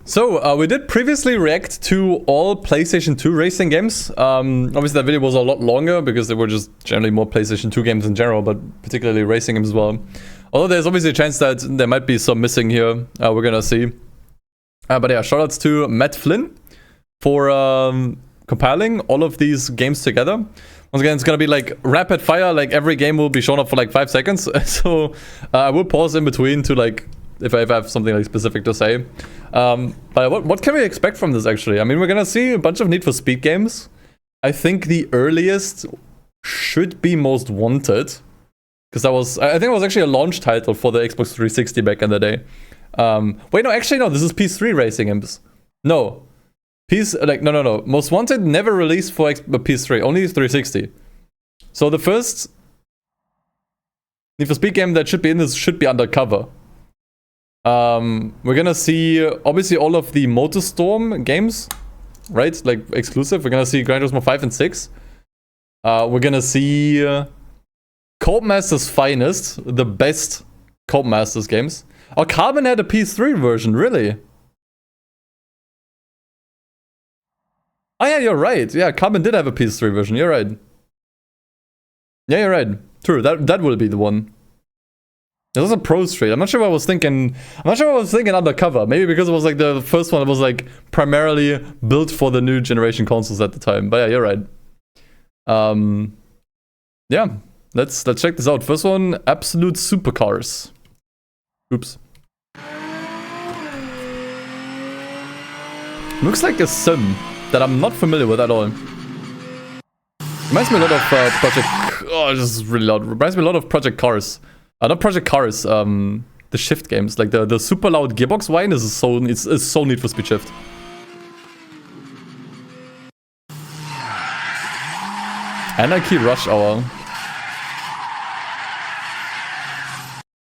So, we did previously react to all PlayStation 2 racing games. Obviously that video was a lot longer because there were just generally more PlayStation 2 games in general, but particularly racing games as well. Although there's obviously a chance that there might be some missing here, we're gonna see. But yeah, shoutouts to Matt Flynn for compiling all of these games together. Once again, it's gonna be like rapid fire, like every game will be shown up for like 5 seconds. So I will pause in between to like, if I have something like specific to say. But what can we expect from this actually? I mean, we're gonna see a bunch of Need for Speed games. I think the earliest should be Most Wanted. Because that was, I think it was actually a launch title for the Xbox 360 back in the day. Wait, no, actually no, this is PS3 racing games. No. No. Most Wanted never released for PS3, only 360. So the first Need for Speed game that should be in this should be Undercover. We're gonna see obviously all of the MotorStorm games, right? Like exclusive. We're gonna see Gran Turismo 5 and 6. We're gonna see Codemasters Finest, the best Codemasters games. Oh, Carbon had a PS3 version, really? Oh yeah, you're right. Yeah, Carbon did have a PS3 version. You're right. Yeah, you're right. True. That will be the one. There's also Pro Street. I'm not sure what I was thinking. I'm not sure what I was thinking Undercover. Maybe because it was like the first one that was like primarily built for the new generation consoles at the time. But yeah, you're right. Yeah, let's check this out. First one, Absolute Supercars. Oops. Looks like a sim that I'm not familiar with at all. Reminds me a lot of Project. Oh, this is really loud. Reminds me a lot of Project Cars. Not Project Cars, the Shift games. Like the super loud gearbox whine is so Need for Speed Shift. Anarchy Rush Hour.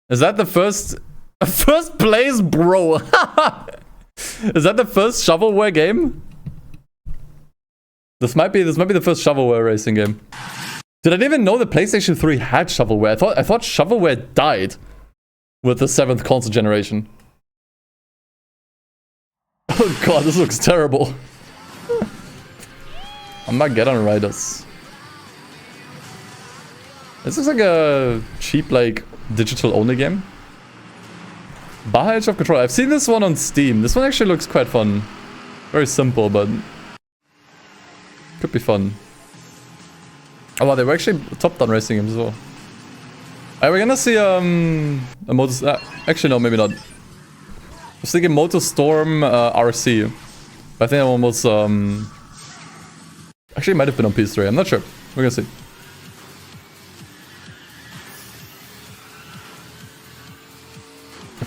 Is that the first place, bro? Is that the first shovelware game? This might be the first shovelware racing game. Did I even know the PlayStation 3 had shovelware? I thought shovelware died with the 7th console generation. Oh god, this looks terrible. Armageddon Riders. This looks like a cheap, like, digital-only game. Baja Edge of Control. I've seen this one on Steam. This one actually looks quite fun. Very simple, but could be fun. Oh wow, they were actually top-down racing games as well. Alright, we're gonna see a actually no, maybe not. I was thinking MotorStorm RC. But I think that one was actually it might have been on PS3, I'm not sure. We're gonna see.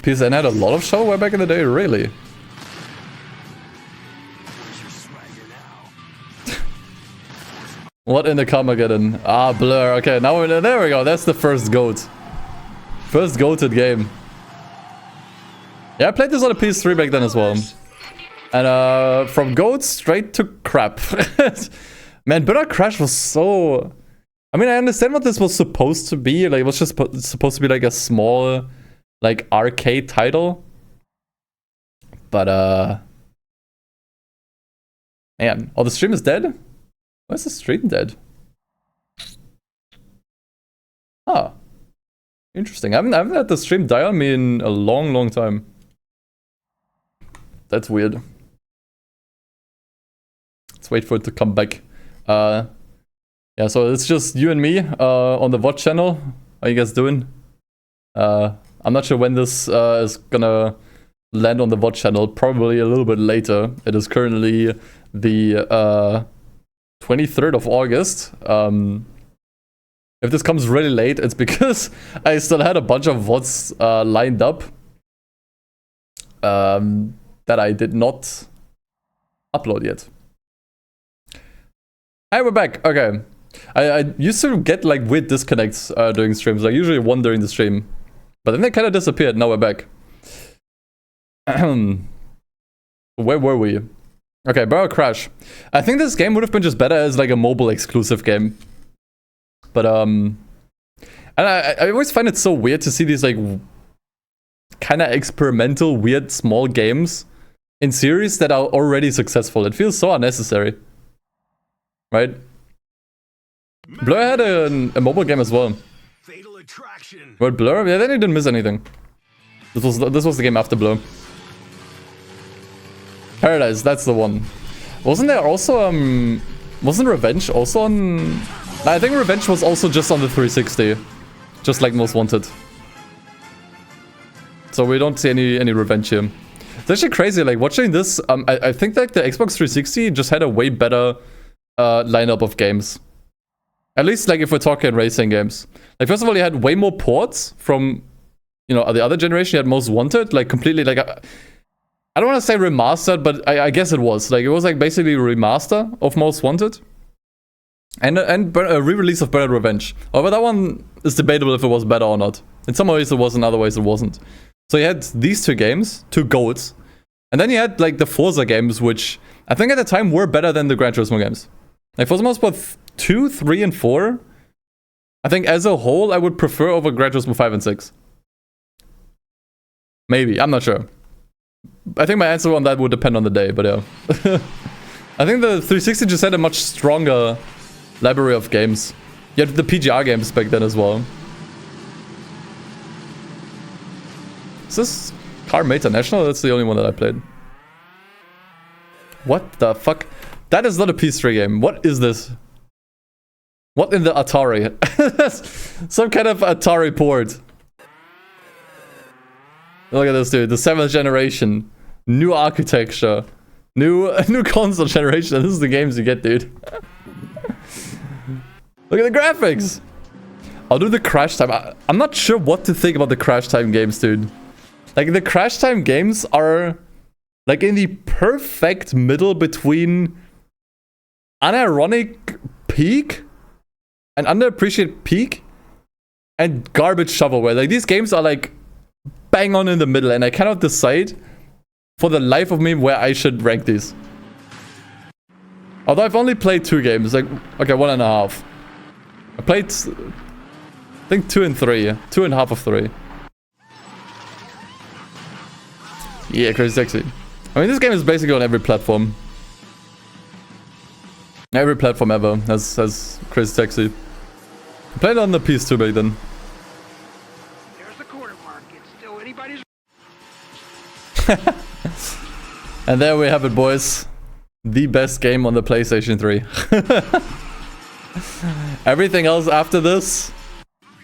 PSN had a lot of shovelware back in the day, really? What in the Carmageddon? Ah, Blur. Okay, now there we go. That's the first GOAT. First GOATed game. Yeah, I played this on the PS3 back then as well. And from GOAT straight to crap. Man, Burnout Crash was so... I mean, I understand what this was supposed to be. Like, it was just supposed to be like a small, like, arcade title. But, man. Oh, the stream is dead? Why is the stream dead? Ah. Interesting. I haven't had the stream die on me in a long time. That's weird. Let's wait for it to come back. Yeah, so it's just you and me on the VOD channel. How you guys doing? I'm not sure when this is gonna land on the VOD channel. Probably a little bit later. It is currently the 23rd of August. If this comes really late, it's because I still had a bunch of VODs lined up that I did not upload yet. Hey, we're back. Okay. I used to get like weird disconnects during streams, like usually one during the stream. But then they kind of disappeared. Now we're back. Where were we? Okay, Burnout Crash. I think this game would have been just better as like a mobile exclusive game. But and I always find it so weird to see these like kind of experimental, weird, small games in series that are already successful. It feels so unnecessary, right? Blur had a mobile game as well. Fatal Attraction. But Blur, yeah, they didn't miss anything. This was the game after Blur. Paradise, that's the one. Wasn't there also wasn't Revenge also on? I think Revenge was also just on the 360, just like Most Wanted. So we don't see any Revenge here. It's actually crazy, like watching this. I think like the Xbox 360 just had a way better lineup of games. At least like if we're talking racing games. Like first of all, you had way more ports from, you know, the other generation. You had Most Wanted, like completely like I don't want to say remastered, but I guess it was. Like it was like basically a remaster of Most Wanted. And a re-release of Burnout Revenge. However, that one is debatable if it was better or not. In some ways it was, in other ways it wasn't. So you had these two games, two GOATs. And then you had like the Forza games, which I think at the time were better than the Gran Turismo games. Like Forza Motorsport 2, 3, and 4. I think as a whole, I would prefer over Gran Turismo 5 and 6. Maybe, I'm not sure. I think my answer on that would depend on the day, but yeah. I think the 360 just had a much stronger library of games. You had the PGR games back then as well. Is this Car Mate International? That's the only one that I played. What the fuck? That is not a PS3 game. What is this? What in the Atari? Some kind of Atari port. Look at this dude. The 7th generation. New architecture. New console generation. This is the games you get, dude. Look at the graphics. I'll do the Crash Time. I'm not sure what to think about the Crash Time games, dude. Like, the Crash Time games are like in the perfect middle between unironic peak and underappreciated peak and garbage shovelware. Like, these games are like bang on in the middle, and I cannot decide for the life of me where I should rank these. Although I've only played 2 games, like, okay, 1.5. I played, I think 2 and 3. 2.5 of 3. Yeah, Crazy Taxi. I mean, this game is basically on every platform. Every platform ever has Crazy Taxi. I played it on the PS2 back then. There's the quarter mark. It's still anybody's. And there we have it, boys. The best game on the PlayStation 3. Everything else after this,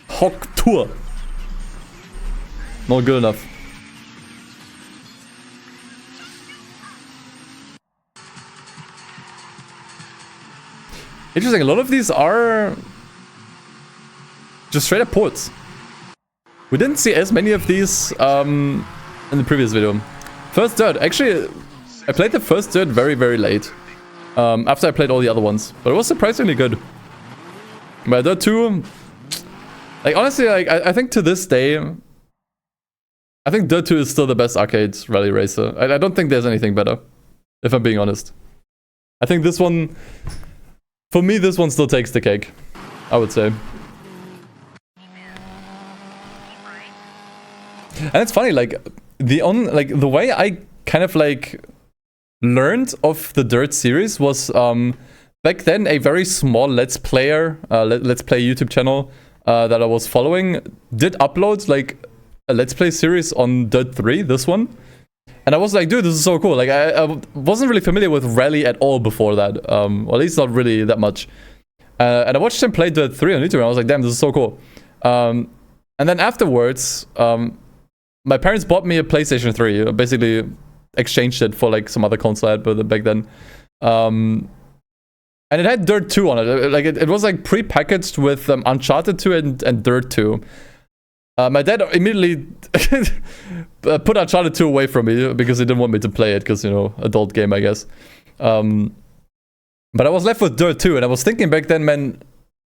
Hock Tour. Not good enough. Interesting, a lot of these are just straight up ports. We didn't see as many of these in the previous video. First Dirt, actually, I played the first Dirt very, very late. After I played all the other ones. But it was surprisingly good. But Dirt 2, like honestly, like I think to this day, I think Dirt 2 is still the best arcade rally racer. I don't think there's anything better, if I'm being honest. I think this one, for me, this one still takes the cake, I would say. And it's funny, like the way I kind of like learned of the Dirt series was back then a very small Let's Play YouTube channel that I was following did upload like a Let's Play series on Dirt 3, this one. And I was like, dude, this is so cool. Like I wasn't really familiar with Rally at all before that. Or at least not really that much. And I watched him play Dirt 3 on YouTube and I was like, damn, this is so cool. And then afterwards, my parents bought me a PlayStation 3. Basically exchanged it for like some other console I had back then. And it had Dirt 2 on it. Like it was like pre-packaged with Uncharted 2 and Dirt 2. My dad immediately put Uncharted 2 away from me because he didn't want me to play it because, you know, adult game, I guess. But I was left with Dirt 2 and I was thinking back then, man,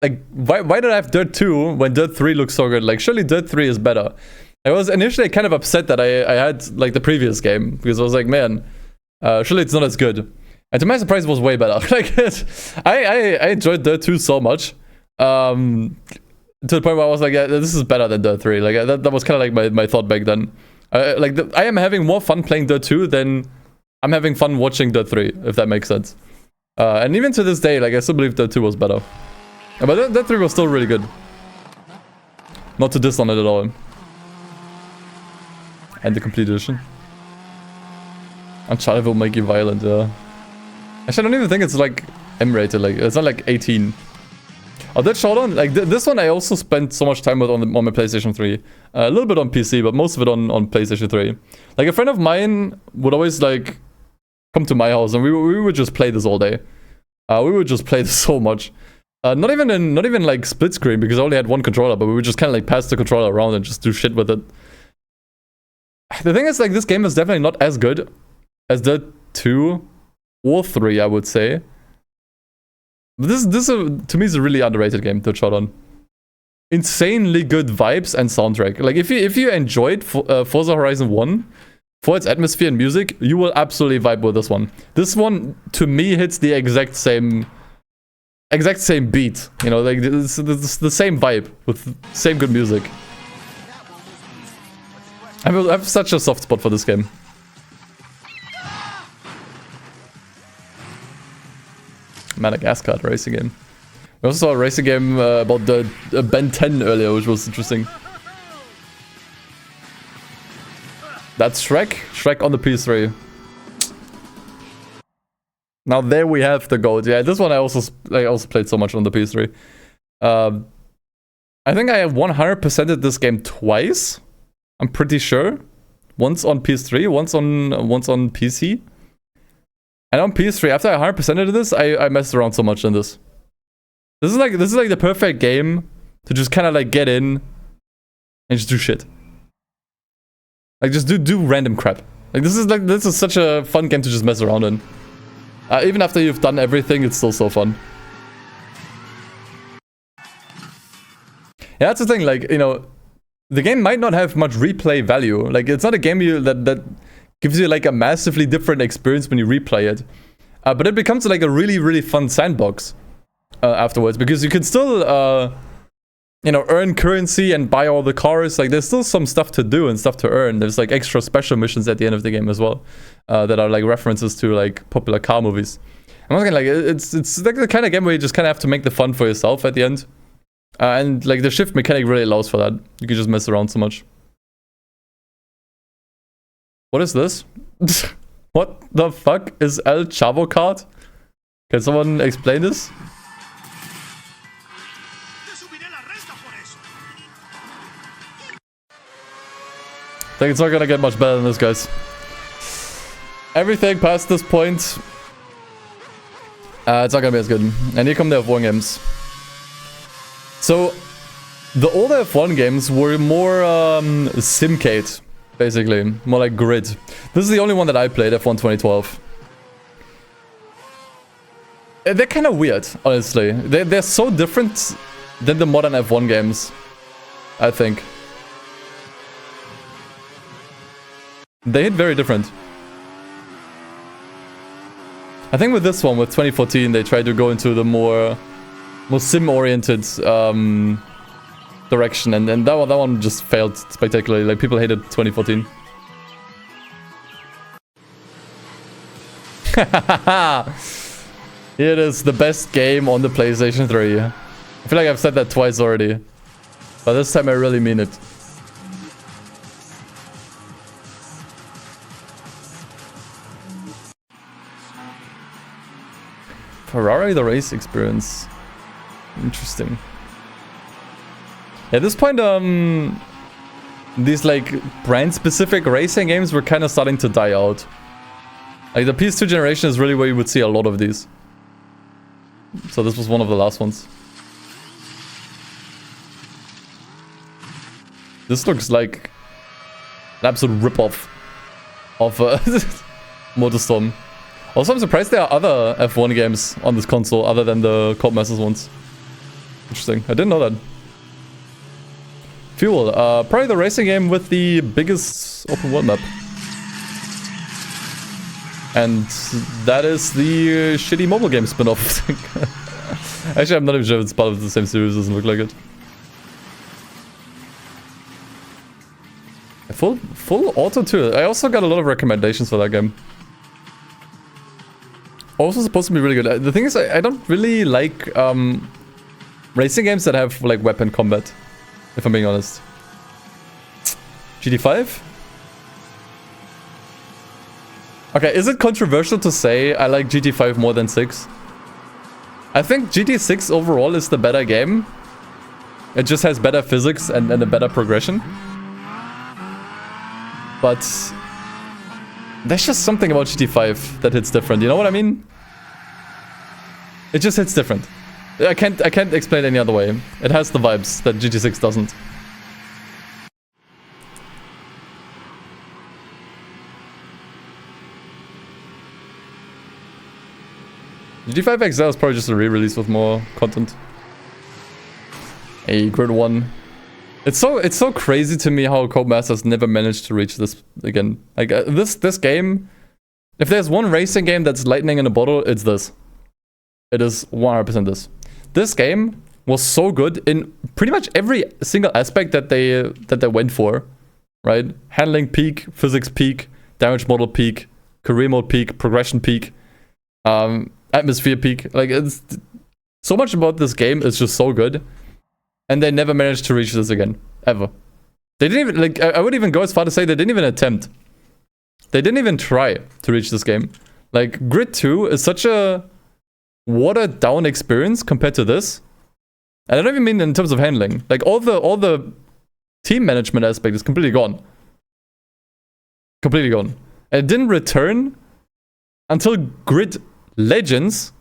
like, why did I have Dirt 2 when Dirt 3 looks so good? Like, surely Dirt 3 is better. I was initially kind of upset that I had, like, the previous game because I was like, man, surely it's not as good. And to my surprise, it was way better. Like, I enjoyed Dirt 2 so much. To the point where I was like, yeah, this is better than Dirt 3. Like, that was kind of like my thought back then. I am having more fun playing Dirt 2 than I'm having fun watching Dirt 3, if that makes sense. And even to this day, like, I still believe Dirt 2 was better. But Dirt 3 was still really good. Not to diss on it at all. And the complete edition. Uncharted will make you violent, yeah. Actually, I don't even think it's like M-rated, like, it's not like 18. Oh, that Showdown, like, this one I also spent so much time with on my PlayStation 3. A little bit on PC, but most of it on PlayStation 3. Like, a friend of mine would always, like, come to my house, and we would just play this all day. We would just play this so much. Not even like split screen, because I only had one controller, but we would just kind of like pass the controller around and just do shit with it. The thing is, like, this game is definitely not as good as the 2 or 3, I would say. But this to me is a really underrated game to shot on. Insanely good vibes and soundtrack. Like, if you enjoyed Forza Horizon 1 for its atmosphere and music, you will absolutely vibe with this one. This one, to me, hits the exact same beat. You know, like, it's the same vibe with same good music. I have such a soft spot for this game. Madagascar racing game. We also saw a racing game about the Ben 10 earlier, which was interesting. That's Shrek. Shrek on the PS3. Now there we have the GOAT. Yeah, this one I also played so much on the PS3. I think I have 100%ed this game twice. I'm pretty sure. Once on PS3, once on PC. And on PS3, after I 100%ed this, I messed around so much in this. This is like the perfect game to just kind of like get in and just do shit. Like, just do random crap. Like, this is such a fun game to just mess around in. Even after you've done everything, it's still so fun. Yeah, that's the thing. Like, you know, the game might not have much replay value. Like, it's not a game that gives you like a massively different experience when you replay it. But it becomes like a really, really fun sandbox afterwards, because you can still you know, earn currency and buy all the cars. Like, there's still some stuff to do and stuff to earn. There's like extra special missions at the end of the game as well, that are like references to like popular car movies. I'm not gonna, like, it's like the kind of game where you just kind of have to make the fun for yourself at the end. And like the shift mechanic really allows for that. You can just mess around so much. What is this? What the fuck is El Chavo Kart? Can someone explain this? I think it's not gonna get much better than this, guys. Everything past this point, it's not gonna be as good. And here come the F1 games. So, the older F1 games were more simcade, basically. More like grid. This is the only one that I played, F1 2012. They're kind of weird, honestly. They're so different than the modern F1 games, I think. They hit very different. I think with this one, with 2014, they tried to go into the more sim-oriented direction, and that one just failed spectacularly. Like, people hated 2014. It is the best game on the PlayStation 3. I feel like I've said that twice already, but this time I really mean it. Ferrari the race experience. Interesting. At this point, these like brand-specific racing games were kind of starting to die out. Like, the PS2 generation is really where you would see a lot of these. So this was one of the last ones. This looks like an absolute rip-off of MotorStorm. Also, I'm surprised there are other F1 games on this console other than the Codemasters ones. Interesting. I didn't know that. Fuel. Probably the racing game with the biggest open world map. And that is the shitty mobile game spin-off. Actually, I'm not even sure if it's part of the same series. Doesn't look like it. Full auto too. I also got a lot of recommendations for that game. also supposed to be really good. The thing is, I don't really like racing games that have like weapon combat, if I'm being honest. GT5? Okay, is it controversial to say I like GT5 more than 6? I think GT6 overall is the better game. It just has better physics and a better progression. But there's just something about GT5 that hits different, you know what I mean? It just hits different. I can't explain it any other way. It has the vibes that GT6 doesn't. GT5 XL is probably just a re-release with more content. A Grid 1. It's so crazy to me how Codemasters never managed to reach this again. Like this game, if there's one racing game that's lightning in a bottle, it's this. It is 100% this. This game was so good in pretty much every single aspect that they went for, right? Handling peak, physics peak, damage model peak, career mode peak, progression peak, atmosphere peak. Like it's so much about this game is just so good. And they never managed to reach this again. Ever. They didn't even, like, I would even go as far to say they didn't even attempt. They didn't even try to reach this game. Like, Grid 2 is such a watered down experience compared to this. And I don't even mean in terms of handling. Like, all the team management aspect is completely gone. Completely gone. And it didn't return until Grid Legends,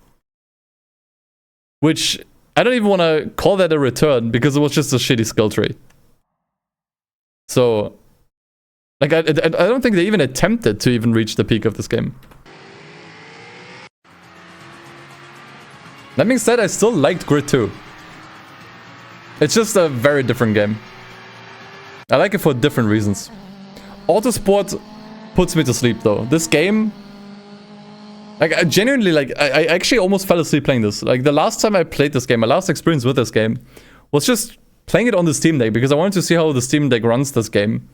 which I don't even want to call that a return because it was just a shitty skill tree. So, like, I don't think they even attempted to even reach the peak of this game. That being said, I still liked Grid 2. It's just a very different game. I like it for different reasons. Autosport puts me to sleep though. This game, like, I genuinely, like, I actually almost fell asleep playing this. Like, the last time I played this game, my last experience with this game was just playing it on the Steam Deck because I wanted to see how the Steam Deck runs this game.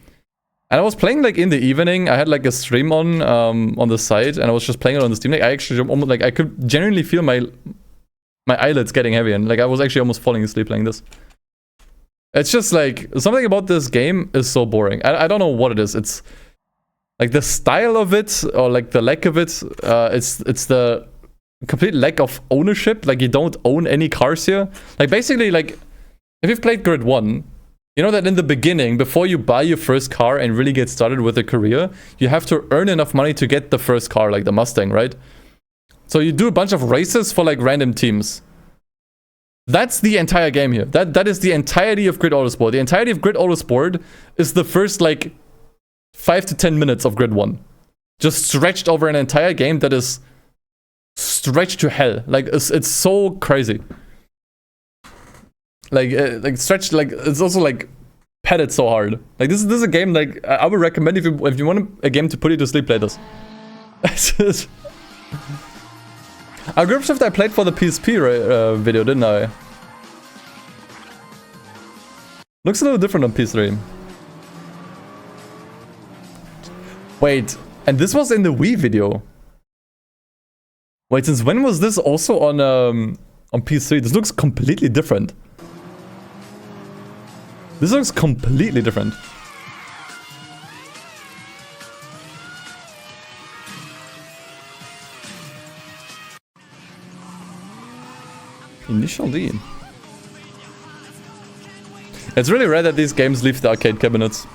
And I was playing, like, in the evening. I had, like, a stream on the side, and I was just playing it on the Steam Deck. I actually almost, like, I could genuinely feel my eyelids getting heavy, and, like, I was actually almost falling asleep playing this. It's just, like, something about this game is so boring. I don't know what it is. It's like the style of it, or like the lack of it, it's the complete lack of ownership. Like, you don't own any cars here. Like, basically, like, if you've played Grid 1, you know that in the beginning, before you buy your first car and really get started with a career, you have to earn enough money to get the first car, like the Mustang, right? So you do a bunch of races for, like, random teams. That's the entire game here. That is the entirety of Grid Autosport. The entirety of Grid Autosport is the first, like, 5 to 10 minutes of Grid 1. Just stretched over an entire game that is stretched to hell. Like, it's so crazy. Like stretched, like, it's also, like, padded so hard. Like, this is a game, like, I would recommend if you want a game to put you to sleep, play this. Our Grip Shift I played for the PSP video, didn't I? Looks a little different on PS3. Wait, and this was in the Wii video. Wait, since when was this also on PS3? This looks completely different. This looks completely different. Initial D. It's really rare that these games leave the arcade cabinets.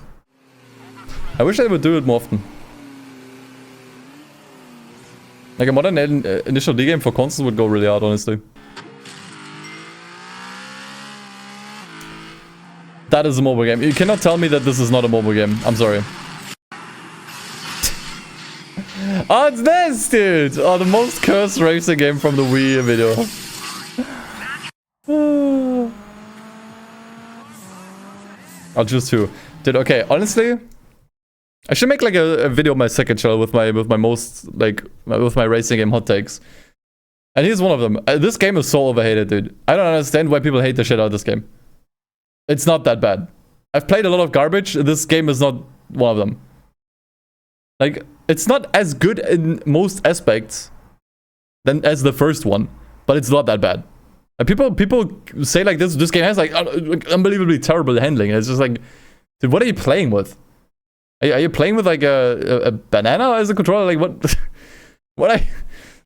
I wish they would do it more often. Like, a modern initial D game for consoles would go really hard, honestly. That is a mobile game. You cannot tell me that this is not a mobile game. I'm sorry. Oh, it's this, dude! Oh, the most cursed racing game from the Wii video. I'll choose 2. Dude, okay, honestly, I should make, like, a video on my second channel with my most, like, with my racing game hot takes. And here's one of them. This game is so overhated, dude. I don't understand why people hate the shit out of this game. It's not that bad. I've played a lot of garbage. This game is not one of them. Like, it's not as good in most aspects, than as the first one, but it's not that bad. And people say like this game has like unbelievably terrible handling. It's just like, dude, what are you playing with? Are you playing with like a banana as a controller? Like what?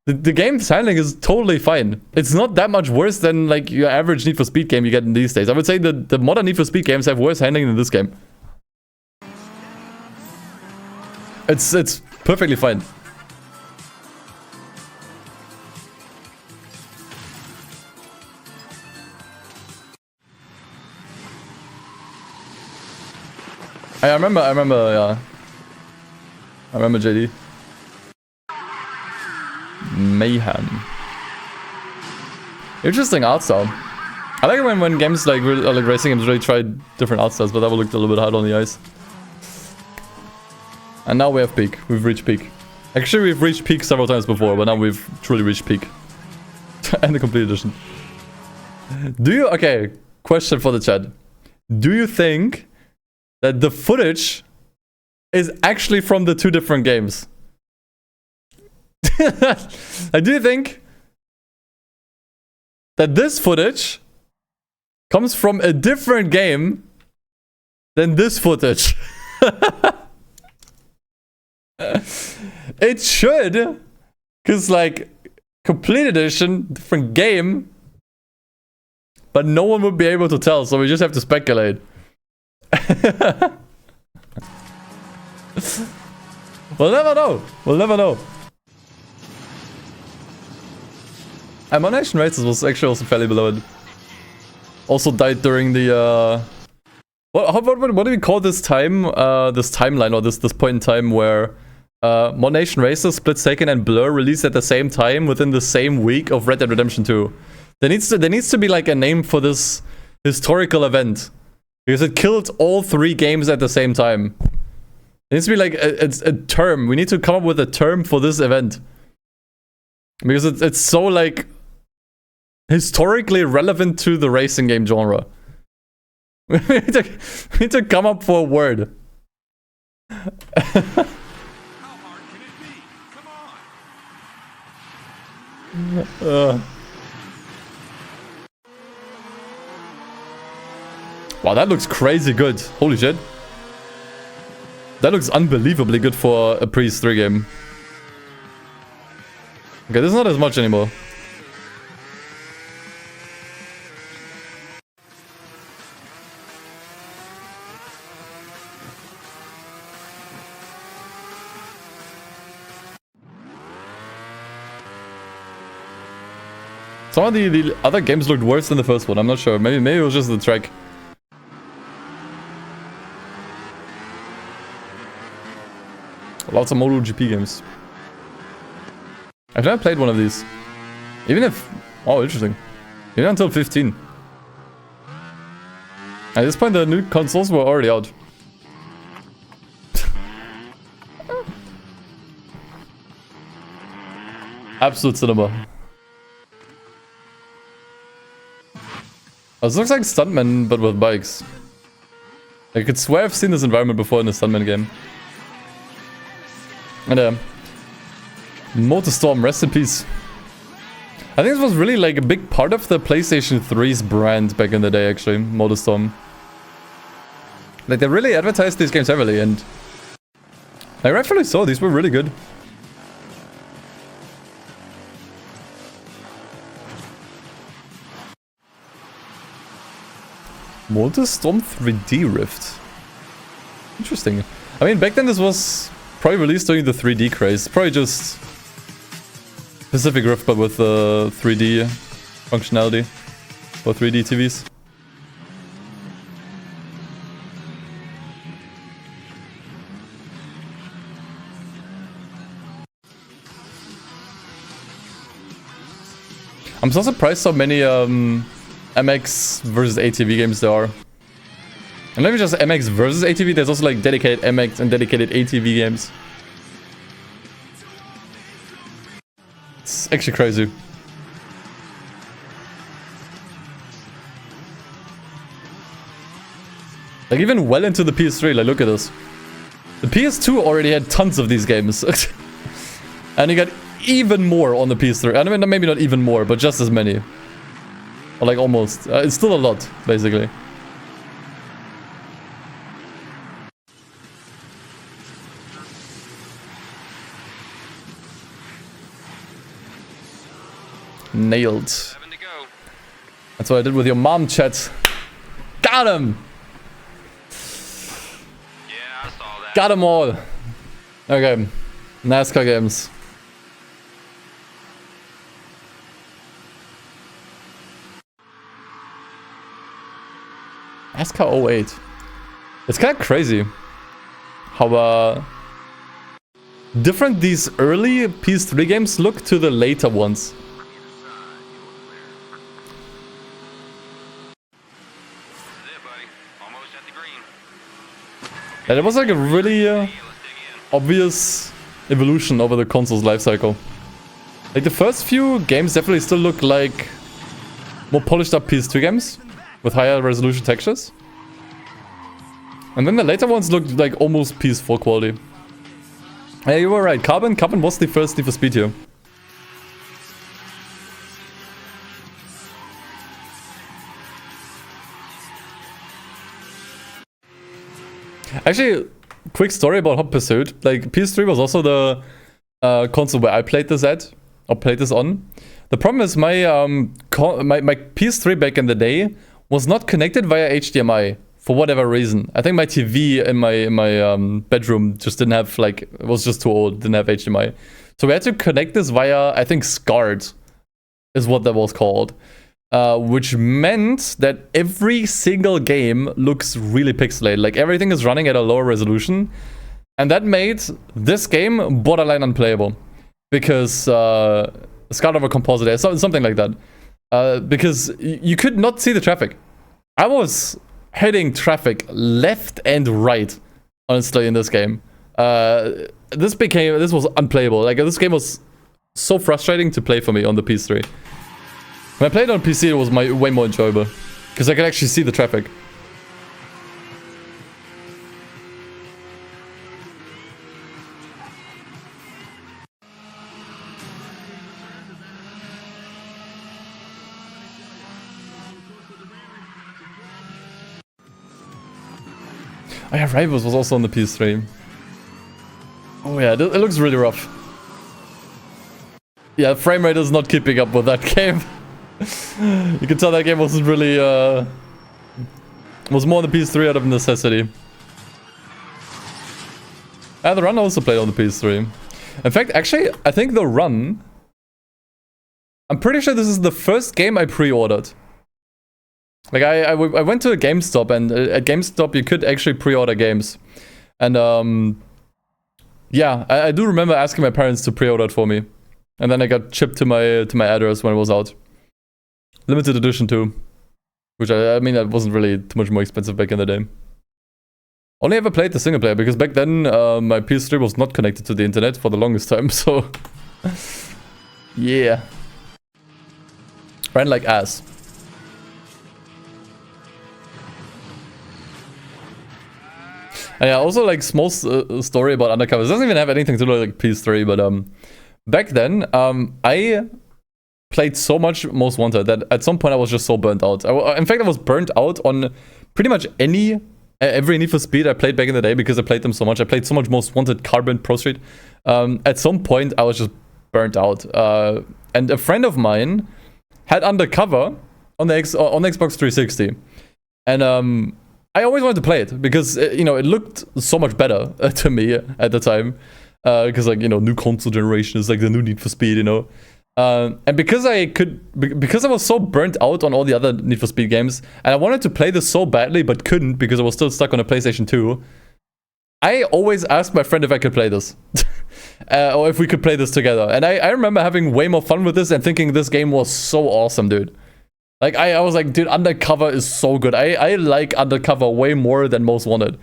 The game's handling is totally fine. It's not that much worse than like your average Need for Speed game you get in these days. I would say the modern Need for Speed games have worse handling than this game. It's perfectly fine. I remember, yeah. I remember JD. Mayhem. Interesting art style. I like it when games like racing games really try different art styles, but that looked a little bit hard on the ice. And now we have peak. We've reached peak. Actually, we've reached peak several times before, but now we've truly reached peak. And the complete edition. Okay, question for the chat. Do you think that the footage is actually from the two different games? Do you think that this footage comes from a different game than this footage? It should, because like complete edition, different game, but no one would be able to tell, so we just have to speculate. We'll never know. We'll never know. And Monation Races was actually also fairly beloved. Also died during the what do we call this time? This timeline, or this point in time where Monation Races, Split Second, and Blur released at the same time within the same week of Red Dead Redemption 2. There needs to be like a name for this historical event, because it killed all three games at the same time. It needs to be like a term. We need to come up with a term for this event, because it's so like historically relevant to the racing game genre. We need to come up for a word. Wow, that looks crazy good. Holy shit. That looks unbelievably good for a PS3 game. Okay, this is not as much anymore. Some of the other games looked worse than the first one. I'm not sure. Maybe it was just the track. Lots of MotoGP games. I've never played one of these. Even if... Oh, interesting. Even until 15. At this point, the new consoles were already out. Absolute cinema. Oh, this looks like Stuntman, but with bikes. I could swear I've seen this environment before in a Stuntman game. And MotorStorm, rest in peace. I think this was really like a big part of the PlayStation 3's brand back in the day, actually, MotorStorm. Like, they really advertised these games heavily, and I rightfully so, these were really good. MotorStorm 3D Rift. Interesting. I mean, back then this was probably released during the 3D craze. Probably just Pacific Rift, but with 3D functionality for 3D TVs. I'm so surprised how many MX versus ATV games there are. And maybe just MX versus ATV, there's also like dedicated MX and dedicated ATV games. It's actually crazy. Like, even well into the PS3, like, look at this. The PS2 already had tons of these games. And you got even more on the PS3. I mean, maybe not even more, but just as many. Or like almost. It's still a lot, basically. Nailed. That's what I did with your mom, chat. Got him! Yeah, I saw that. Got them all. Okay. NASCAR games. NASCAR 08. It's kind of crazy how different these early PS3 games look to the later ones. And it was like a really obvious evolution over the console's lifecycle. Like the first few games definitely still look like more polished up PS2 games with higher resolution textures. And then the later ones looked like almost PS4 quality. Yeah, you were right. Carbon was the first Need for Speed here. Actually, quick story about Hot Pursuit. Like, PS3 was also the console where I played this at, or played this on. The problem is my PS3 back in the day was not connected via HDMI for whatever reason. I think my TV in my bedroom just didn't have, like, it was just too old, didn't have HDMI. So we had to connect this via, I think, SCART is what that was called. Which meant that every single game looks really pixelated. Like everything is running at a lower resolution. And that made this game borderline unplayable. Because SCART over composite, something like that. Because you could not see the traffic. I was hitting traffic left and right, honestly, in this game. This was unplayable. Like this game was so frustrating to play for me on the PS3. When I played on PC, it was way more enjoyable. Because I could actually see the traffic. Oh yeah, Rivals was also on the PS3. Oh yeah, it looks really rough. Yeah, frame rate is not keeping up with that game. You can tell that game wasn't really, was more on the PS3 out of necessity. And the Run also played on the PS3. In fact, actually, I think the Run... I'm pretty sure this is the first game I pre-ordered. Like, I went to a GameStop, and at GameStop you could actually pre-order games. And, yeah, I do remember asking my parents to pre-order it for me. And then I got shipped to my address when it was out. Limited edition too. Which I mean, that wasn't really too much more expensive back in the day. Only ever played the single player because back then my PS3 was not connected to the internet for the longest time, so... yeah. Ran like ass. And yeah, also like small story about Undercover. It doesn't even have anything to do with like PS3, but back then, I played so much Most Wanted that at some point I was just so burnt out. In fact, I was burnt out on pretty much every Need for Speed I played back in the day because I played them so much. I played so much Most Wanted, Carbon, Pro Street. At some point, I was just burnt out. And a friend of mine had Undercover on the Xbox 360. And I always wanted to play it because, you know, it looked so much better to me at the time. Because, like, you know, new console generation is like the new Need for Speed, you know. And because I was so burnt out on all the other Need for Speed games, and I wanted to play this so badly but couldn't because I was still stuck on a PlayStation 2, I always asked my friend if I could play this. Or if we could play this together. And I remember having way more fun with this and thinking this game was so awesome, dude. Like, I was like, dude, Undercover is so good. I like Undercover way more than Most Wanted.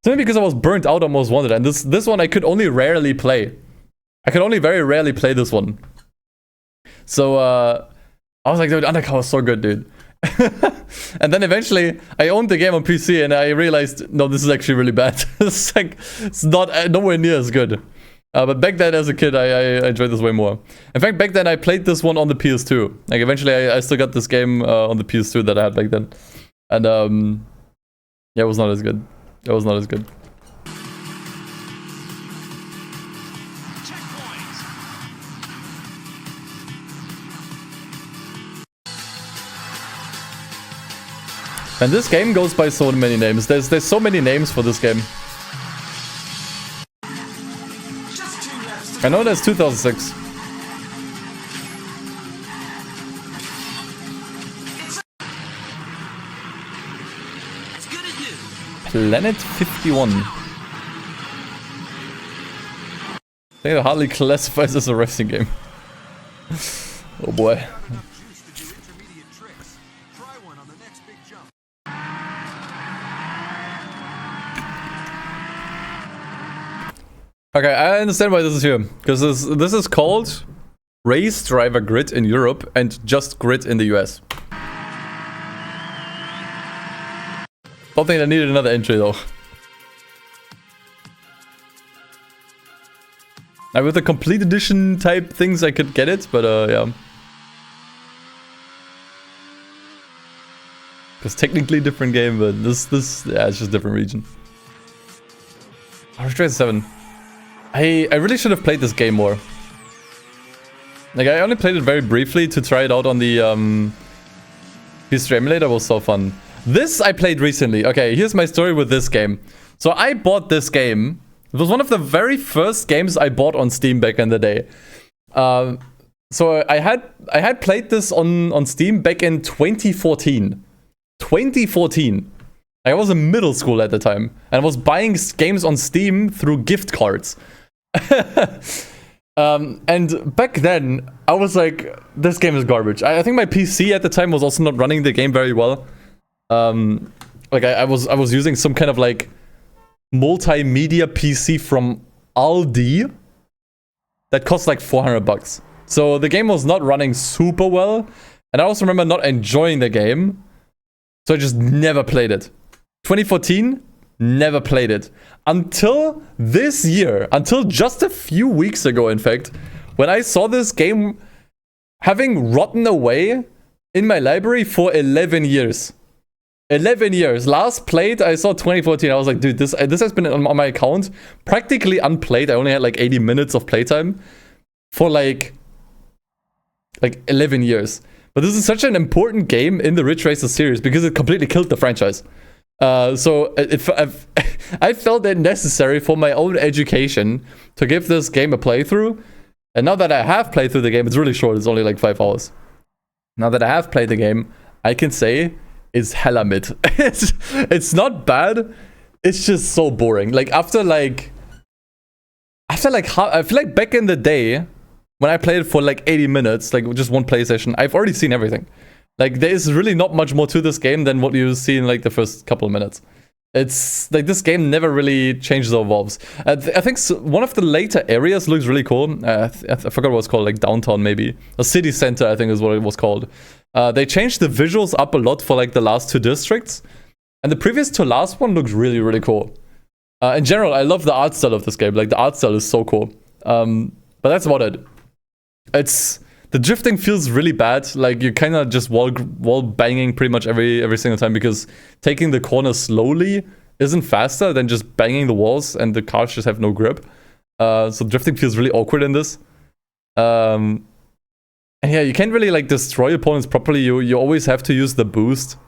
Simply because I was burnt out on Most Wanted, and this one I could only rarely play. I could only very rarely play this one. So, I was like, dude, Undercover is so good, dude. And then eventually, I owned the game on PC, and I realized, no, this is actually really bad. It's like, it's not nowhere near as good. But back then as a kid, I enjoyed this way more. In fact, back then I played this one on the PS2. Like eventually I still got this game on the PS2 that I had back then. And yeah, it was not as good. It was not as good. And this game goes by so many names. There's so many names for this game. I know there's 2006. Planet 51. I think it hardly classifies as a racing game. Oh boy. Okay, I understand why this is here. Because this is called Race Driver Grid in Europe and Just Grid in the US. Don't think I needed another entry though. Now with the complete edition type things I could get it, but yeah. Because technically different game, but this yeah, it's just different region. Race 7. I really should have played this game more. Like I only played it very briefly to try it out on the PS3 emulator. It was so fun. This I played recently. Okay, here's my story with this game. So I bought this game. It was one of the very first games I bought on Steam back in the day. So I had played this on Steam back in 2014. 2014. I was in middle school at the time. And I was buying games on Steam through gift cards. And back then, I was like, this game is garbage. I think my PC at the time was also not running the game very well. Like I was using some kind of like multimedia PC from Aldi that cost like $400. So the game was not running super well. And I also remember not enjoying the game. So I just never played it. 2014, never played it. Until this year, until just a few weeks ago, in fact, when I saw this game having rotten away in my library for 11 years. 11 years. Last played, I saw 2014. I was like, dude, this has been on my account practically unplayed. I only had like 80 minutes of playtime for like 11 years. But this is such an important game in the Ridge Racer series because it completely killed the franchise. So I felt it necessary for my own education to give this game a playthrough. And now that I have played through the game, it's really short. It's only like 5 hours. Now that I have played the game, I can say it's hella mid. It's not bad. It's just so boring. Like I feel like back in the day when I played it for like 80 minutes, like just one play session, I've already seen everything. Like there is really not much more to this game than what you see in like the first couple of minutes. It's like this game never really changes or evolves. I think one of the later areas looks really cool. I forgot what it's called, like downtown maybe. A city center, I think is what it was called. They changed the visuals up a lot for like the last 2 districts. And the previous to last one looks really, really cool. In general, I love the art style of this game. Like the art style is so cool. But that's about it. The drifting feels really bad. Like you kind of just wall banging pretty much every single time because taking the corner slowly isn't faster than just banging the walls and the cars just have no grip. So drifting feels really awkward in this. And yeah, you can't really like destroy opponents properly. You always have to use the boost.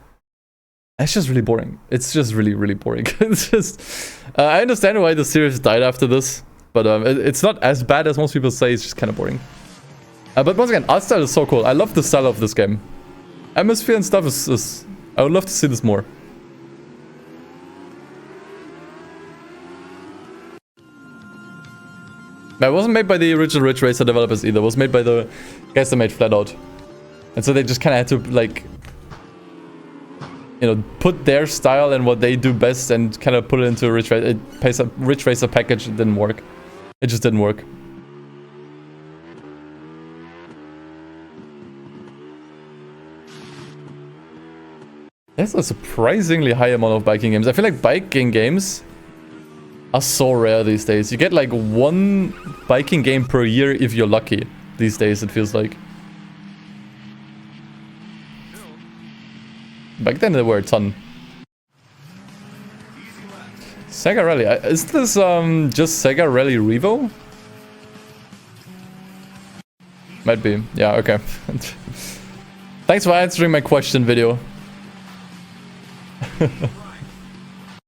It's just really boring. It's just really, really boring. It's just I understand why the series died after this, but it's not as bad as most people say. It's just kind of boring. But once again, art style is so cool. I love the style of this game. Atmosphere and stuff is I would love to see this more. It wasn't made by the original Ridge Racer developers either. It was made by the guys that made Flatout. And so they just kind of had to, like, you know, put their style and what they do best and kind of put it into a Ridge Racer package. It didn't work. It just didn't work. There's a surprisingly high amount of biking games. I feel like biking games are are so rare these days. You get like one biking game per year if you're lucky. These days, it feels like. Back then, there were a ton. Sega Rally. Is this just Sega Rally Revo? Might be. Yeah, okay. Thanks for answering my question, video.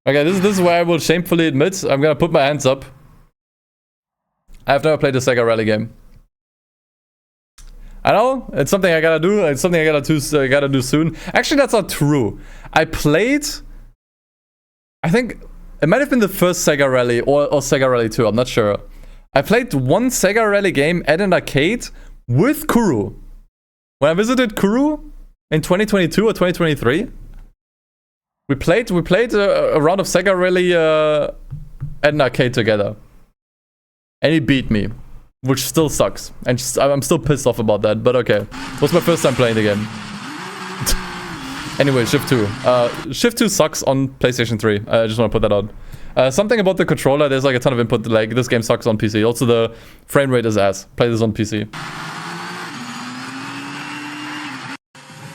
Okay, this is where I will shamefully admit I'm gonna put my hands up. I have never played a Sega Rally game. I know, it's something I gotta do. It's something I gotta do soon. Actually, that's not true. I played... I think it might have been the first Sega Rally or Sega Rally 2, I'm not sure. I played one Sega Rally game at an arcade with Kuru. When I visited Kuru in 2022 or 2023, we played a round of Sega Rally at an arcade together. And he beat me. Which still sucks. And I'm still pissed off about that, but okay. It was my first time playing the game. Anyway, Shift 2. Shift 2 sucks on PlayStation 3. I just want to put that out. Something about the controller, there's like a ton of input, like this game sucks on PC. Also the frame rate is ass. Play this on PC.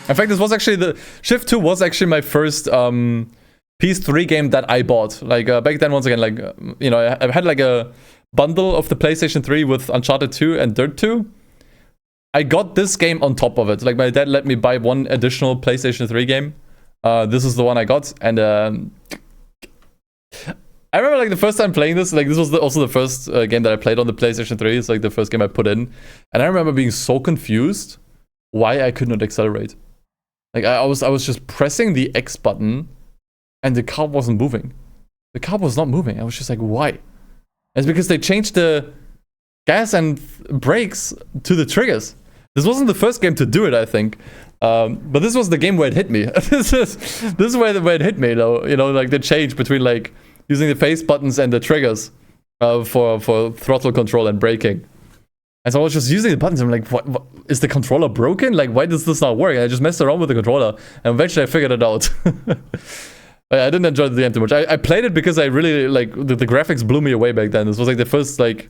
In fact, this was actually the... Shift 2 was actually my first PS3 game that I bought. Like, back then, once again, like, you know, I had like a bundle of the PlayStation 3 with Uncharted 2 and Dirt 2. I got this game on top of it. Like, my dad let me buy one additional PlayStation 3 game. This is the one I got, and I remember like the first time playing this, like this was also the first game that I played on the PlayStation 3. It's like the first game I put in, and I remember being so confused why I could not accelerate. Like I was just pressing the X button, and the car wasn't moving. The car was not moving. I was just like, why? It's because they changed the gas and brakes to the triggers. This wasn't the first game to do it, I think. But this was the game where it hit me. this is where it hit me, though. You know, like the change between like using the face buttons and the triggers for throttle control and braking. And so I was just using the buttons. I'm like, what is the controller broken? Like, why does this not work? And I just messed around with the controller, and eventually I figured it out. I didn't enjoy the game too much. I played it because I really like the graphics blew me away back then. This was like the first like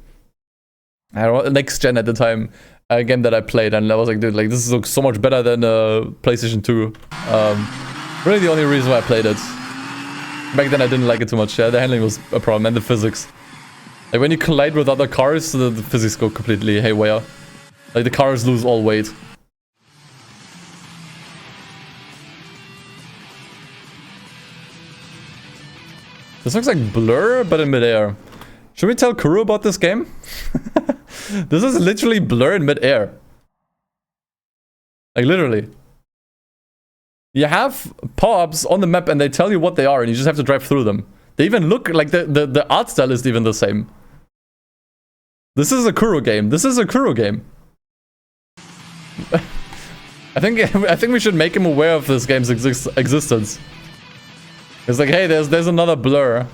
I don't know, next gen at the time game that I played, and I was like, dude, like this looks so much better than PlayStation 2. Really, the only reason why I played it. Back then, I didn't like it too much. Yeah, the handling was a problem, and the physics. Like when you collide with other cars, the physics go completely haywire. Like the cars lose all weight. This looks like Blur, but in midair. Should we tell Kuro about this game? This is literally Blur in midair. Like literally. You have power-ups on the map and they tell you what they are and you just have to drive through them. They even look like the art style is even the same. This is a Kuro game. This is a Kuro game. I think we should make him aware of this game's existence. It's like, hey, there's another Blur.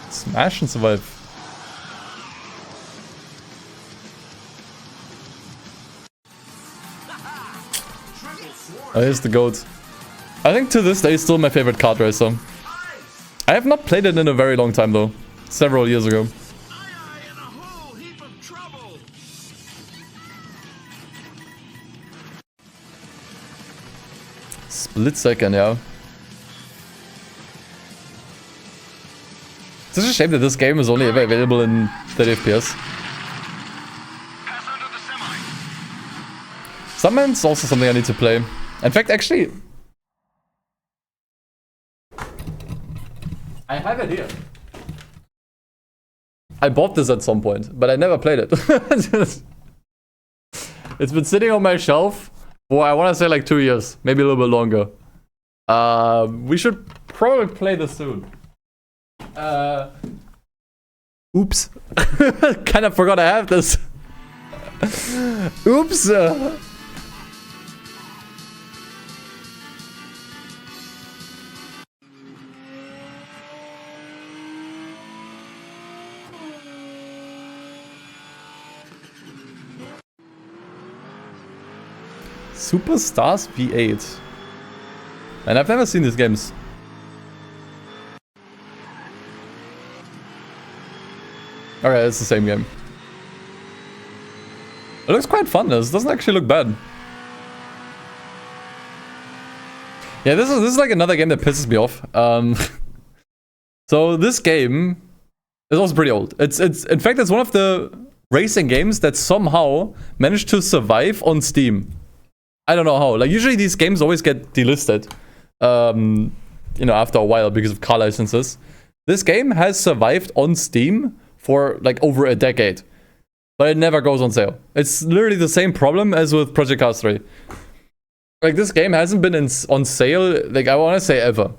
Smash and survive. Oh, here's the goat. I think to this day, still my favorite kart racer. I have not played it in a very long time though. Several years ago. Split second, yeah. It's such a shame that this game is only available in 30 FPS. Summon's also something I need to play. In fact, actually, I have it here. I bought this at some point, but I never played it. It's been sitting on my shelf for, I want to say, like 2 years, maybe a little bit longer. We should probably play this soon. Oops. Kind of forgot I have this. Oops. Superstars V8. And I've never seen these games. Okay, it's the same game. It looks quite fun. This doesn't actually look bad. Yeah, this is like another game that pisses me off. So this game is also pretty old. It's in fact it's one of the racing games that somehow managed to survive on Steam. I don't know how. Like usually these games always get delisted, you know, after a while because of car licenses. This game has survived on Steam for like over a decade, but it never goes on sale. It's literally the same problem as with Project Cars 3. Like this game hasn't been on sale, like I want to say ever.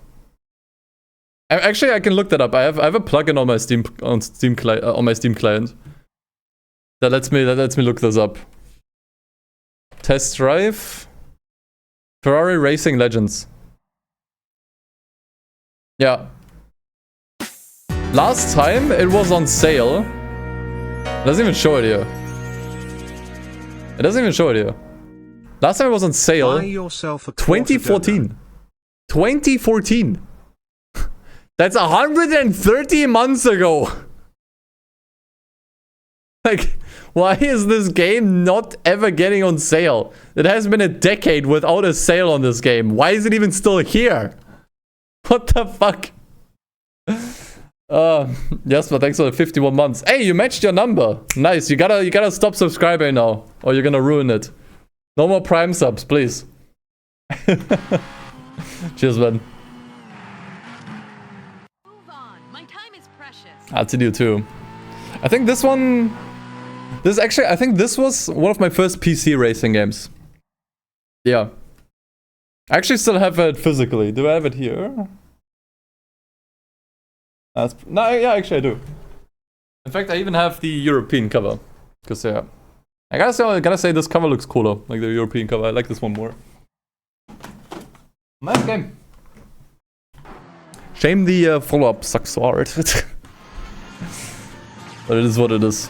Actually, I can look that up. I have a plugin on my Steam client that lets me look this up. Test drive Ferrari Racing Legends. Yeah. Last time it was on sale. It doesn't even show it here. It doesn't even show it here. Last time it was on sale. 2014. 2014. That's 130 months ago. Like, why is this game not ever getting on sale? It has been a decade without a sale on this game. Why is it even still here? What the fuck? Yes, but thanks for the 51 months. Hey, you matched your number. Nice. You gotta stop subscribing now, or you're gonna ruin it. No more Prime subs, please. Cheers, man. Move on. My time is precious. I'll to you too. I think this one... I think this was one of my first PC racing games. Yeah. I actually still have it physically. Do I have it here? No, yeah, actually I do. In fact, I even have the European cover. Because, yeah. I gotta say this cover looks cooler. Like the European cover. I like this one more. Nice game. Shame the follow-up sucks so hard. But it is what it is.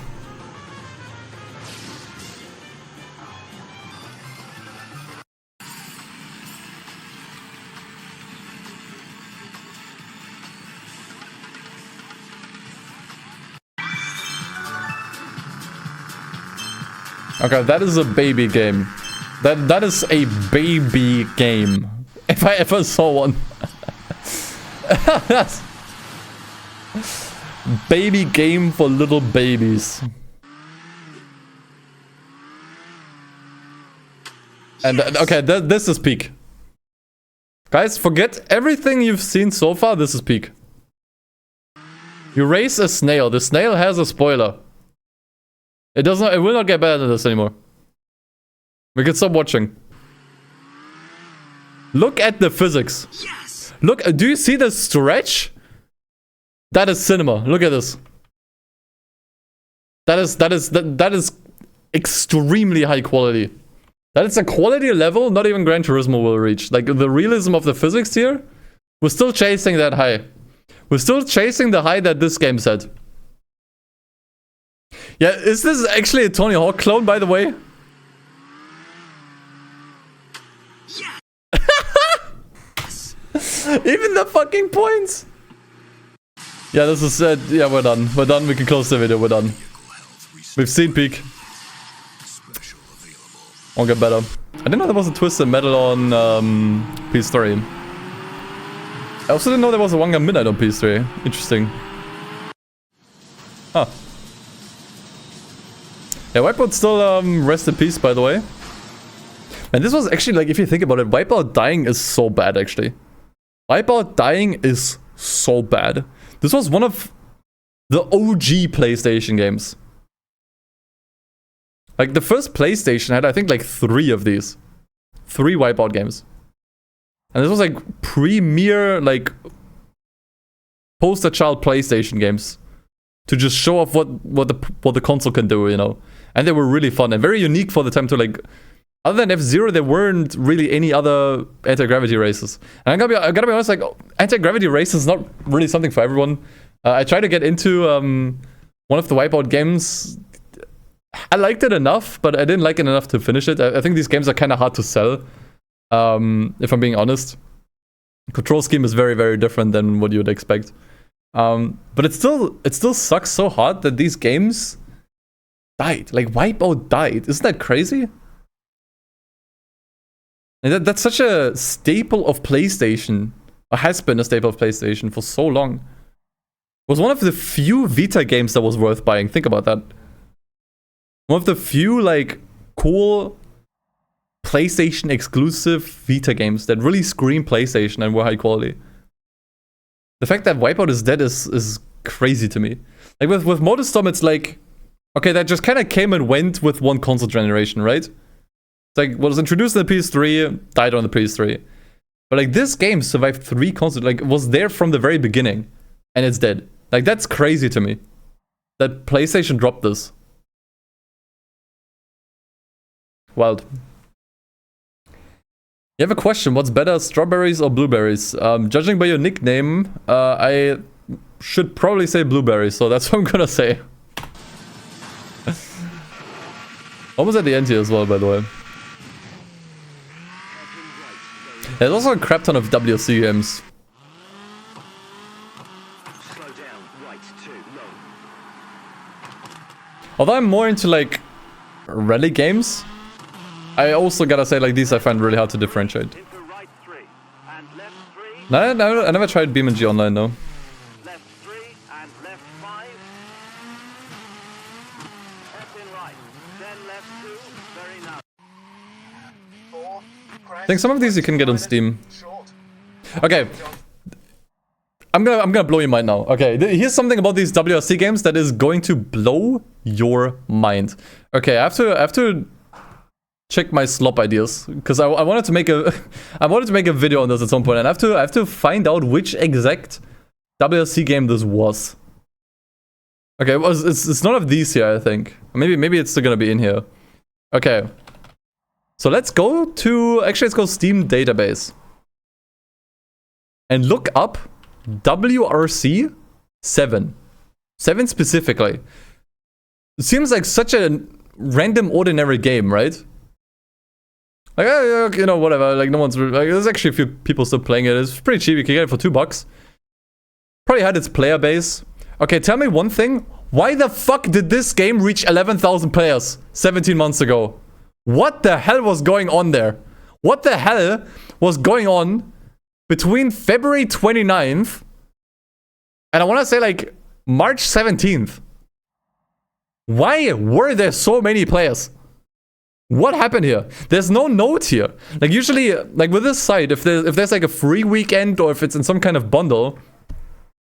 Okay, that is a baby game. That is a baby game. If I ever saw one. Baby game for little babies. And okay, this is peak. Guys, forget everything you've seen so far. This is peak. You race a snail. The snail has a spoiler. It will not get better than this anymore. We can stop watching. Look at the physics. Yes. Look, do you see the stretch? That is cinema. Look at this. That is extremely high quality. That is a quality level not even Gran Turismo will reach. Like the realism of the physics here, we're still chasing that high. We're still chasing the high that this game set. Yeah, is this actually a Tony Hawk clone, by the way? Yes. Even the fucking points. Yeah, this is it. Yeah, we're done. We're done. We can close the video. We're done. We've seen peak. Won't get better. I didn't know there was a Twisted Metal on PS3. I also didn't know there was a One Gun Midnight on PS3. Interesting. Huh. Yeah, Wipeout still rest in peace, by the way. And this was actually, like, if you think about it, Wipeout dying is so bad, actually. Wipeout dying is so bad. This was one of the OG PlayStation games. Like, the first PlayStation had, I think, like 3 of these. 3 Wipeout games. And this was, like, premier, like, poster child PlayStation games. To just show off what the console can do, you know. And they were really fun and very unique for the time to, like... Other than F-Zero, there weren't really any other anti-gravity races. And I gotta be honest, like, anti-gravity races is not really something for everyone. I tried to get into one of the Wipeout games. I liked it enough, but I didn't like it enough to finish it. I think these games are kind of hard to sell, if I'm being honest. Control scheme is very, very different than what you would expect. But it still sucks so hard that these games died. Like, Wipeout died. Isn't that crazy? And that's such a staple of PlayStation. Or has been a staple of PlayStation for so long. It was one of the few Vita games that was worth buying. Think about that. One of the few, like, cool PlayStation exclusive Vita games that really scream PlayStation and were high quality. The fact that Wipeout is dead is crazy to me. Like, with MotorStorm, it's like, okay, that just kind of came and went with one console generation, right? It's like, was introduced in the PS3, died on the PS3. But, like, this game survived 3 consoles, like, was there from the very beginning, and it's dead. Like, that's crazy to me. That PlayStation dropped this. Wild. You have a question, what's better, strawberries or blueberries? Judging by your nickname, I should probably say blueberries, so that's what I'm gonna say. Almost at the end here as well, by the way. There's also a crap ton of WRC games. Although I'm more into, like, rally games, I also gotta say, like, these I find really hard to differentiate. No, I never tried BeamNG Online, though. Left 3 and left 5. Hairpin right. Then left 2. Very nice. 4. I think some of these you can get on Steam. Okay. I'm gonna blow your mind now. Okay, here's something about these WRC games that is going to blow your mind. Okay, I have to check my slop ideas because I wanted to make a video on this at some point, and I have to find out which exact WRC game this was. Okay, it's none of these here, I think. Maybe it's still gonna be in here. Okay, so let's go Steam database and look up WRC 7 specifically. It seems like such a random ordinary game, right? Like, you know, whatever, like, no one's like, there's actually a few people still playing it. It's pretty cheap, you can get it for $2. Probably had its player base. Okay, tell me one thing. Why the fuck did this game reach 11,000 players 17 months ago? What the hell was going on there? What the hell was going on between February 29th and I want to say, like, March 17th? Why were there so many players? What happened here? There's no note here. Like, usually, like, with this site, if there's like a free weekend or if it's in some kind of bundle,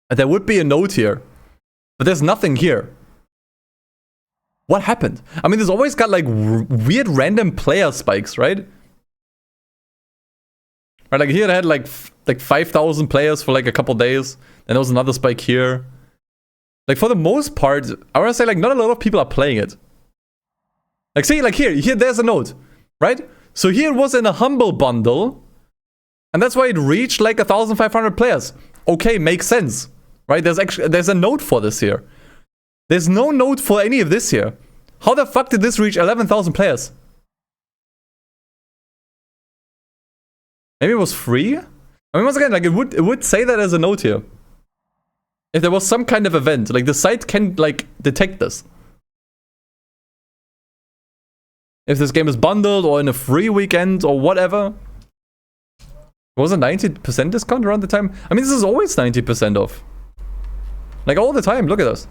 there would be a note here. But there's nothing here. What happened? I mean, there's always got, like, weird random player spikes, right? Right, like, here it had, like 5,000 players for, like, a couple days. And there was another spike here. Like, for the most part, I want to say, like, not a lot of people are playing it. Like, see, like, here, there's a note, right? So here it was in a humble bundle, and that's why it reached, like, 1,500 players. Okay, makes sense, right? There's a note for this here. There's no note for any of this here. How the fuck did this reach 11,000 players? Maybe it was free? I mean, once again, like, it would say that as a note here. If there was some kind of event, like, the site can, like, detect this. If this game is bundled or in a free weekend or whatever. It was a 90% discount around the time. I mean, this is always 90% off. Like, all the time, look at this.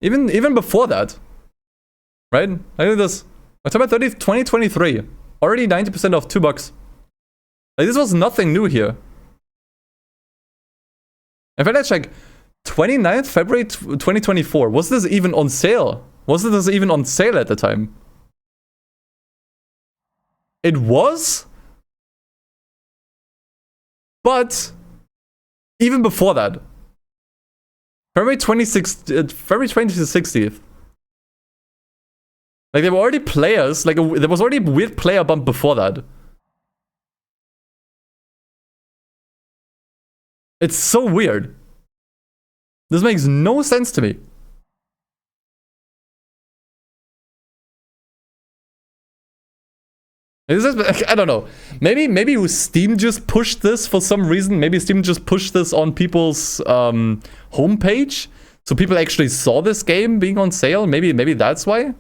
Even before that. Right? I think this October 30th, 2023. Already 90% off, $2. Like, this was nothing new here. In fact, let's check. 29th February 2024. Was this even on sale? Wasn't this even on sale at the time? It was? But even before that. February 26th, February 20th. Like, there were already players, like, there was already a weird player bump before that. It's so weird. This makes no sense to me. I don't know. Maybe Steam just pushed this for some reason. Maybe Steam just pushed this on people's homepage, so people actually saw this game being on sale. Maybe that's why.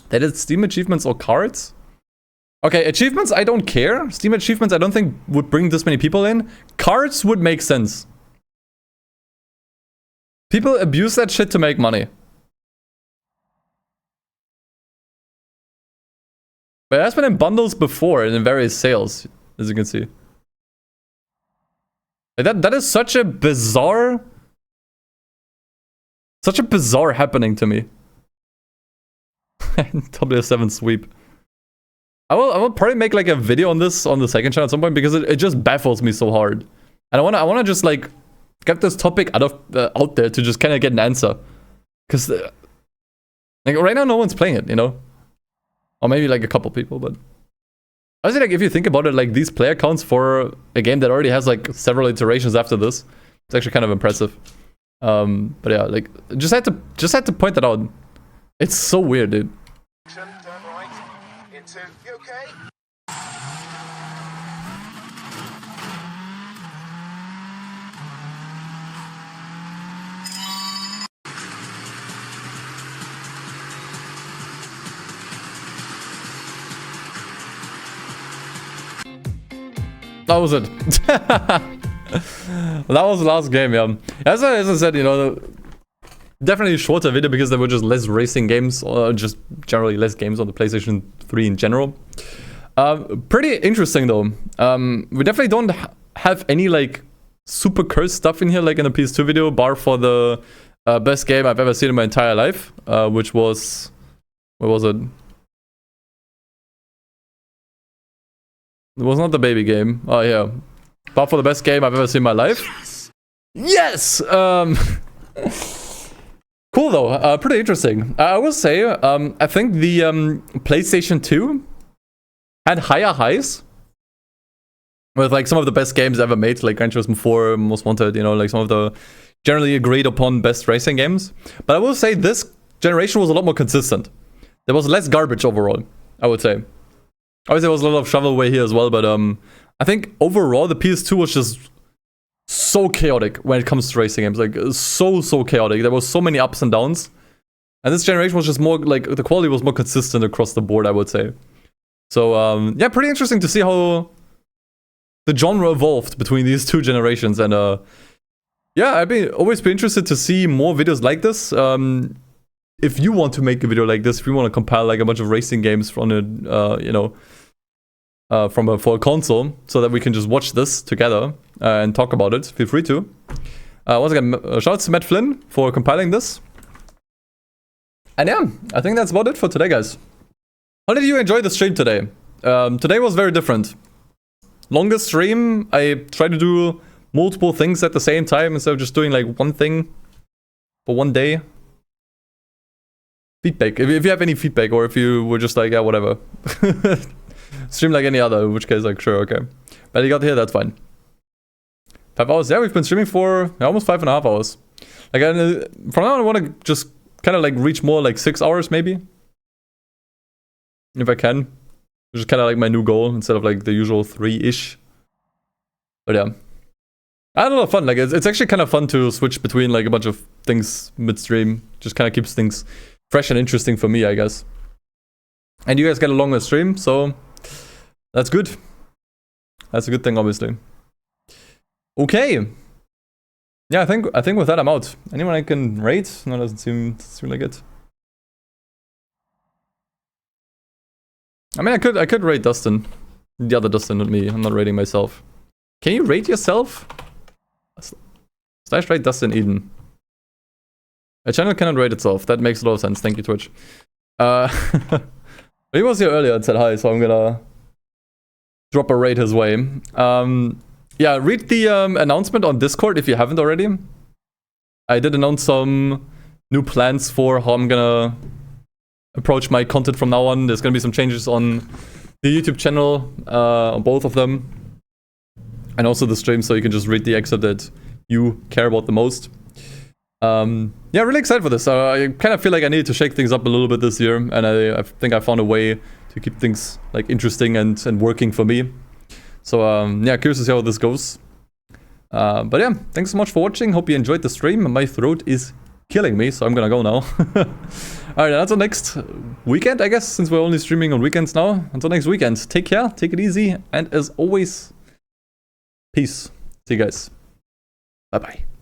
They did Steam achievements or cards. Okay, achievements I don't care. Steam achievements I don't think would bring this many people in. Cards would make sense. People abuse that shit to make money. But it has been in bundles before and in various sales, as you can see. Like that is such a bizarre happening to me. W7 sweep. I will probably make like a video on this on the second channel at some point because it just baffles me so hard. And I wanna just like get this topic out there to just kind of get an answer. Cause like right now no one's playing it, you know? Or maybe like a couple people, but honestly, like if you think about it, like these player counts for a game that already has like several iterations after this, it's actually kind of impressive. But yeah, like just had to point that out. It's so weird, dude. Turn right into. You okay? That was it. That was the last game, yeah. As I said, you know, definitely a shorter video because there were just less racing games, or just generally less games on the PlayStation 3 in general. Pretty interesting though. We definitely don't have any like super cursed stuff in here like in the PS2 video, bar for the best game I've ever seen in my entire life, which was, where was it? It was not the baby game. Oh yeah. Bar for the best game I've ever seen in my life. Yes! Cool though, pretty interesting. I will say, I think the PlayStation 2 had higher highs with like some of the best games ever made, like Gran Turismo 4, Most Wanted, you know, like some of the generally agreed upon best racing games. But I will say this generation was a lot more consistent. There was less garbage overall, I would say. Obviously there was a lot of shovelware here as well, but I think overall the PS2 was just so chaotic when it comes to racing games, like so chaotic. There were so many ups and downs, and this generation was just more like the quality was more consistent across the board, I would say. So yeah, pretty interesting to see how the genre evolved between these two generations. And yeah, I'd always be interested to see more videos like this. If you want to make a video like this, if you want to compile like a bunch of racing games from a you know, for a console, so that we can just watch this together and talk about it, feel free to. Once again, shout out to Matt Flynn for compiling this. And yeah, I think that's about it for today, guys. How did you enjoy the stream today? Today was very different. Longest stream, I tried to do multiple things at the same time instead of just doing like one thing for one day. Feedback, if you have any feedback, or if you were just like, yeah, whatever. Stream like any other, in which case, like, sure, okay. But you got here, that's fine. 5 hours? Yeah, we've been streaming for almost 5.5 hours. Like, from now on, I want to just kind of like reach more like 6 hours, maybe. If I can. Which is kind of like my new goal, instead of like the usual 3-ish. But yeah. I had a lot of fun. Like, it's actually kind of fun to switch between like a bunch of things midstream. Just kind of keeps things fresh and interesting for me, I guess. And you guys get a longer stream, so that's good. That's a good thing, obviously. Okay. Yeah, I think with that I'm out. Anyone I can rate? No, doesn't seem like it. I mean, I could rate Dustin. The other Dustin, not me. I'm not rating myself. Can you rate yourself? /rate DustinEden. A channel cannot rate itself. That makes a lot of sense. Thank you, Twitch. He was here earlier and said hi, so I'm gonna drop a rate his way. Yeah, read the announcement on Discord if you haven't already. I did announce some new plans for how I'm gonna approach my content from now on. There's gonna be some changes on the YouTube channel, on both of them. And also the stream, so you can just read the excerpt that you care about the most. Yeah, really excited for this. I kind of feel like I needed to shake things up a little bit this year, and I think I found a way to keep things like interesting and working for me. So yeah, curious to see how this goes. But yeah, thanks so much for watching. Hope you enjoyed the stream. My throat is killing me, so I'm gonna go now. Alright, until next weekend, I guess, since we're only streaming on weekends now. Until next weekend, take care, take it easy, and as always, peace. See you guys. Bye-bye.